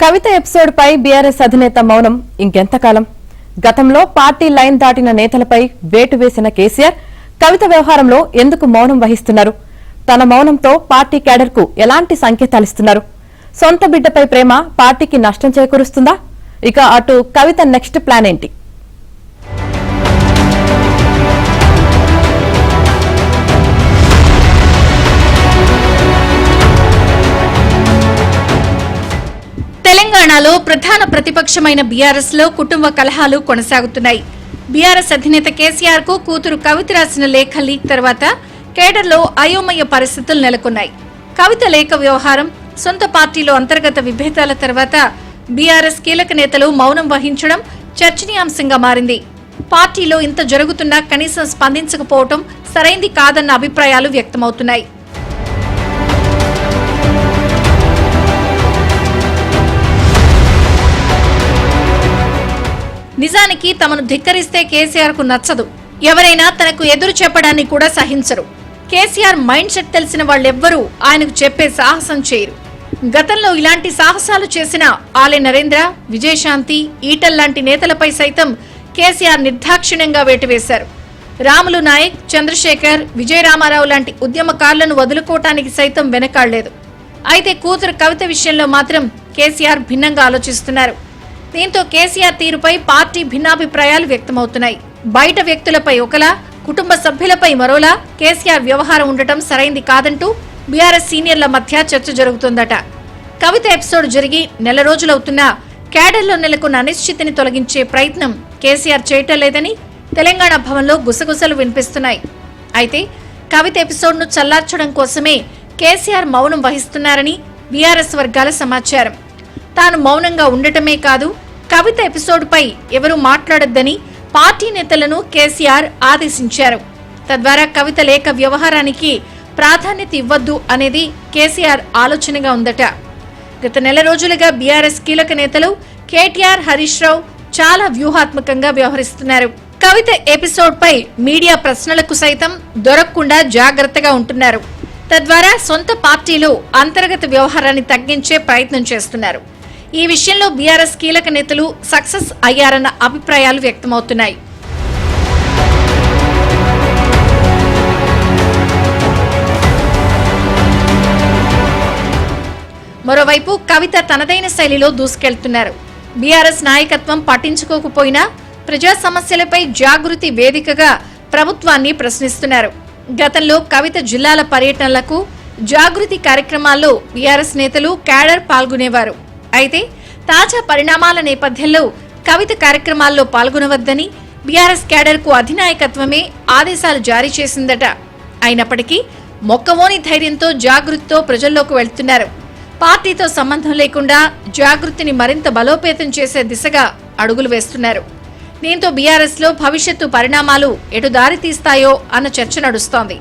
కవిత episode పై BRS అధినేత మౌనం ఇంకెంతకాలం? గతంలో పార్టీ లైన్ దాటిన నేతలపై వేటు వేసిన కేసీఆర్ కవిత వ్యవహారంలో ఎందుకు మౌనం వహిస్తున్నారు? తన మౌనంతో పార్టీ క్యాడర్ కు ఎలాంటి సంకేతాలిస్తున్నారు? సొంత బిడ్డపై ప్రేమ పార్టీకి నష్టం చేకూరుస్తుందా? ఇక అటు కవిత నెక్స్ట్ ప్లాన్ ఏంటి? తెలంగాణలో ప్రధాన ప్రతిపక్షమైన బీఆర్ఎస్ లో కుటుంబ కలహాలు కొనసాగుతున్నాయి. బీఆర్ఎస్ అధినేత కేసీఆర్ కు కూతురు కవిత రాసిన లేఖ లీక్ తర్వాత కేడర్లో అయోమయ పరిస్థితులు నెలకొన్నాయి. కవిత లేఖ వ్యవహారం, సొంత పార్టీలో అంతర్గత విభేదాల తర్వాత బీఆర్ఎస్ కీలక నేతలు మౌనం వహించడం చర్చనీయాంశంగా మారింది. పార్టీలో ఇంత జరుగుతున్నా కనీసం స్పందించకపోవడం సరైంది కాదన్న అభిప్రాయాలు వ్యక్తమవుతున్నాయి. నిజానికి తమను ధిక్కరిస్తే కేసీఆర్ కు నచ్చదు. ఎవరైనా తనకు ఎదురు చెప్పడాన్ని కూడా సహించరు. కేసీఆర్ మైండ్ సెట్ తెలిసిన వాళ్ళెవ్వరూ ఆయనకు చెప్పే సాహసం చేయరు. గతంలో ఇలాంటి సాహసాలు చేసిన ఆలే నరేంద్ర, విజయశాంతి, ఈటల్ లాంటి నేతలపై సైతం కేసీఆర్ నిర్దాక్షిణ్యంగా వేటువేశారు. రాములు నాయక్, చంద్రశేఖర్, విజయరామారావు లాంటి ఉద్యమకారులను వదులుకోవటానికి సైతం వెనకాడలేదు. అయితే కూతురు కవిత విషయంలో మాత్రం కేసీఆర్ భిన్నంగా ఆలోచిస్తున్నారు. దీంతో కేసీఆర్ తీరుపై పార్టీ భిన్నాభిప్రాయాలు వ్యక్తమవుతున్నాయి. బయట వ్యక్తులపై ఒకలా, కుటుంబ సభ్యులపై మరోలా కేసీఆర్ వ్యవహారం ఉండటం సరైంది కాదంటూ బీఆర్ఎస్ సీనియర్ల మధ్య చర్చ జరుగుతోందట. కవిత ఎపిసోడ్ జరిగి నెల రోజులవుతున్నా క్యాడర్లో నెలకొన్న అనిశ్చితిని తొలగించే ప్రయత్నం కేసీఆర్ చేయటం లేదని తెలంగాణ భవన్లో గుసగుసలు వినిపిస్తున్నాయి. అయితే కవిత ఎపిసోడ్ను చల్లార్చడం కోసమే కేసీఆర్ మౌనం వహిస్తున్నారని బీఆర్ఎస్ వర్గాల సమాచారం. తాను మౌనంగా ఉండటమే కాదు, కవిత ఎపిసోడ్ పై ఎవరూ మాట్లాడొద్దని పార్టీ నేతలను కేసీఆర్ ఆదేశించారు. తద్వారా కవిత లేఖ వ్యవహారానికి ప్రాధాన్యత ఇవ్వద్దు అనేది కేసీఆర్ ఆలోచనగా ఉందట. గత నెల రోజులుగా బీఆర్ఎస్ కీలక నేతలు కేటీఆర్, హరీష్ రావు చాలా వ్యూహాత్మకంగా వ్యవహరిస్తున్నారు. కవిత ఎపిసోడ్ పై మీడియా ప్రశ్నలకు సైతం దొరకకుండా జాగ్రత్తగా ఉంటున్నారు. తద్వారా సొంత పార్టీలో అంతర్గత వ్యవహారాన్ని తగ్గించే ప్రయత్నం చేస్తున్నారు. ఈ విషయంలో బీఆర్ఎస్ కీలక నేతలు సక్సెస్ అయ్యారన్న అభిప్రాయాలు వ్యక్తమవుతున్నాయి. మరోవైపు కవిత తనదైన శైలిలో దూసుకెళ్తున్నారు. బీఆర్ఎస్ నాయకత్వం పట్టించుకోకపోయినా ప్రజా సమస్యలపై జాగృతి వేదికగా ప్రభుత్వాన్ని ప్రశ్నిస్తున్నారు. గతంలో కవిత జిల్లాల పర్యటనలకు, జాగృతి కార్యక్రమాల్లో బీఆర్ఎస్ నేతలు, క్యాడర్ పాల్గొనేవారు. అయితే తాజా పరిణామాల నేపథ్యంలో కవిత కార్యక్రమాల్లో పాల్గొనవద్దని బీఆర్ఎస్ క్యాడర్ కు అధినాయకత్వమే ఆదేశాలు జారీ చేసిందట. అయినప్పటికీ మొక్కవోని ధైర్యంతో జాగృతితో ప్రజల్లోకి వెళ్తున్నారు. పార్టీతో సంబంధం లేకుండా జాగృతిని మరింత బలోపేతం చేసే దిశగా అడుగులు వేస్తున్నారు. దీంతో బీఆర్ఎస్ లో భవిష్యత్తు పరిణామాలు ఎటు దారి తీస్తాయో అన్న చర్చ నడుస్తోంది.